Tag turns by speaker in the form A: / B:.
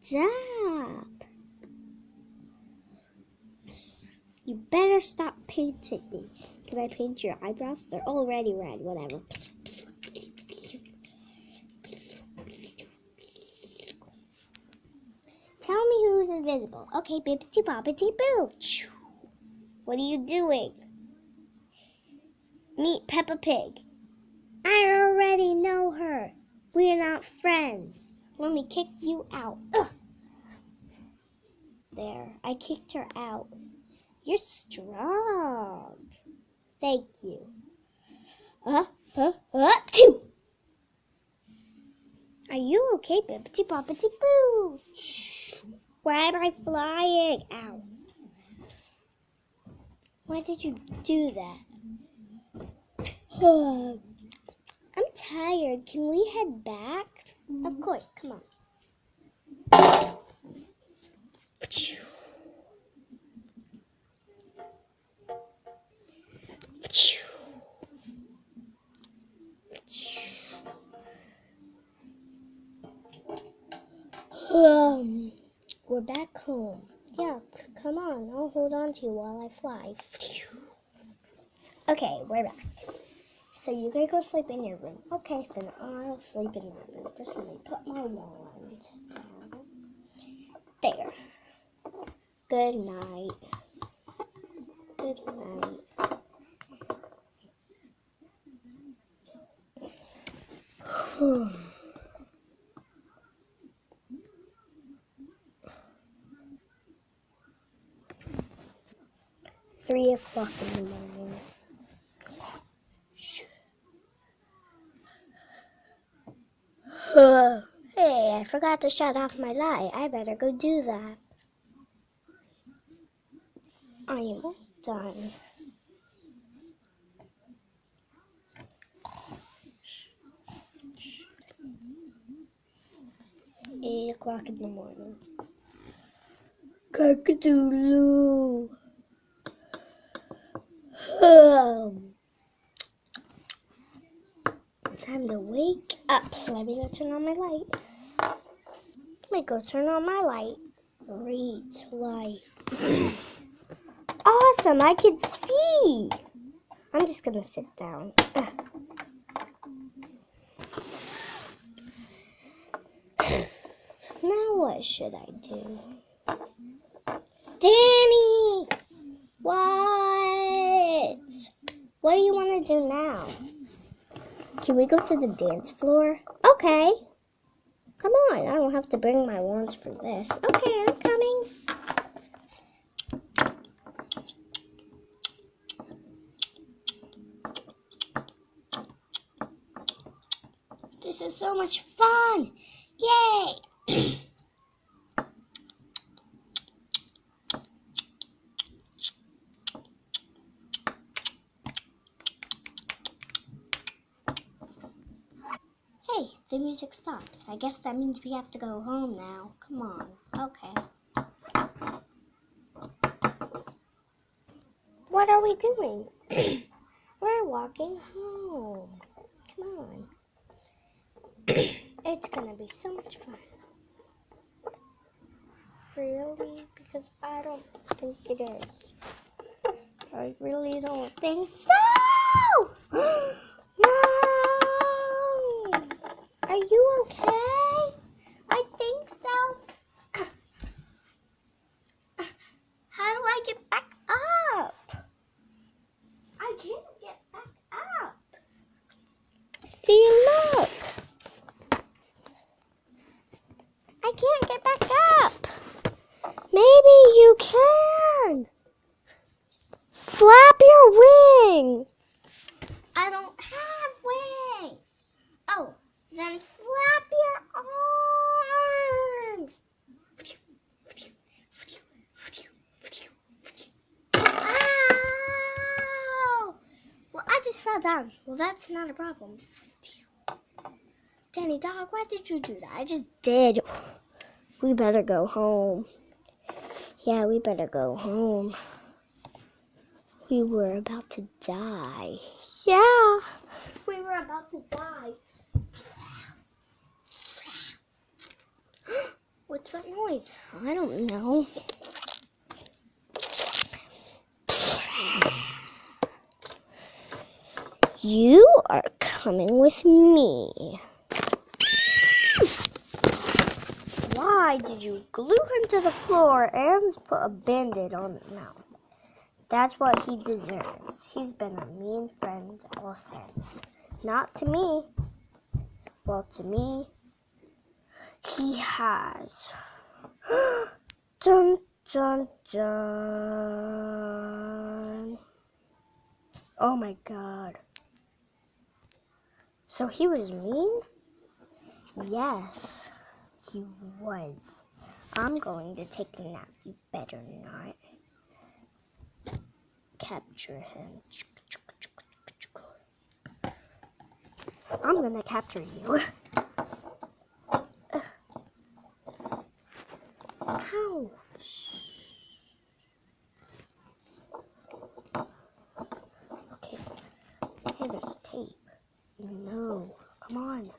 A: Stop. You better stop painting me. Can I paint your eyebrows? They're already red. Whatever. Tell me who's invisible. Okay, bippity boppity boo. What are you doing? Meet Peppa Pig. I already know her. We're not friends. Let me kick you out. Ugh. There, I kicked her out. You're strong. Thank you. Two. Are you okay, bippity boppity boo? Why am I flying? Ow. Why did you do that? I'm tired. Can we head back? Of course, come on. We're back home. Yeah, come on. I'll hold on to you while I fly. Okay, we're back. So you're going to go sleep in your room. Okay, then I'll sleep in my room. Just let me put my wand down. There. Good night. Good night. 3 o'clock in the morning. Hey, I forgot to shut off my light. I better go do that. I am done. 8 o'clock in the morning. Cock-a-doodle-oo. Time to wake up. Let me go turn on my light. Let me go turn on my light. Great light. Awesome, I can see. I'm just gonna sit down. Now what should I do? Danny! What? What do you want to do now? Can we go to the dance floor? Okay. Come on, I don't have to bring my wands for this. Okay, I'm coming. This is so much fun! Yay! Hey, the music stops. I guess that means we have to go home now. Come on. Okay. What are we doing? We're walking home. Come on. It's gonna be so much fun. Really? Because I don't think it is. I really don't think so! No! Are you okay? I think so. How do I get back up? I can't get back up. See, look. I can't get back up. Maybe you can. Flap your wing. I don't have wings. Oh, then flap your arms. Ow! Well, I just fell down. Well, that's not a problem. Danny Dog, why did you do that? I just did. We better go home. Yeah, we better go home. We were about to die. Yeah, we were about to die. What's What's that noise? I don't know. You are coming with me. Why did you glue him to the floor and put a band-aid on his mouth? That's what he deserves. He's been a mean friend all since. Not to me. Well, to me, he has. Dun, dun, dun. Oh my God. So he was mean? Yes, he was. I'm going to take a nap. You better not. Capture him. I'm gonna capture you. Ow. Okay. Hey, there's tape. No. Come on.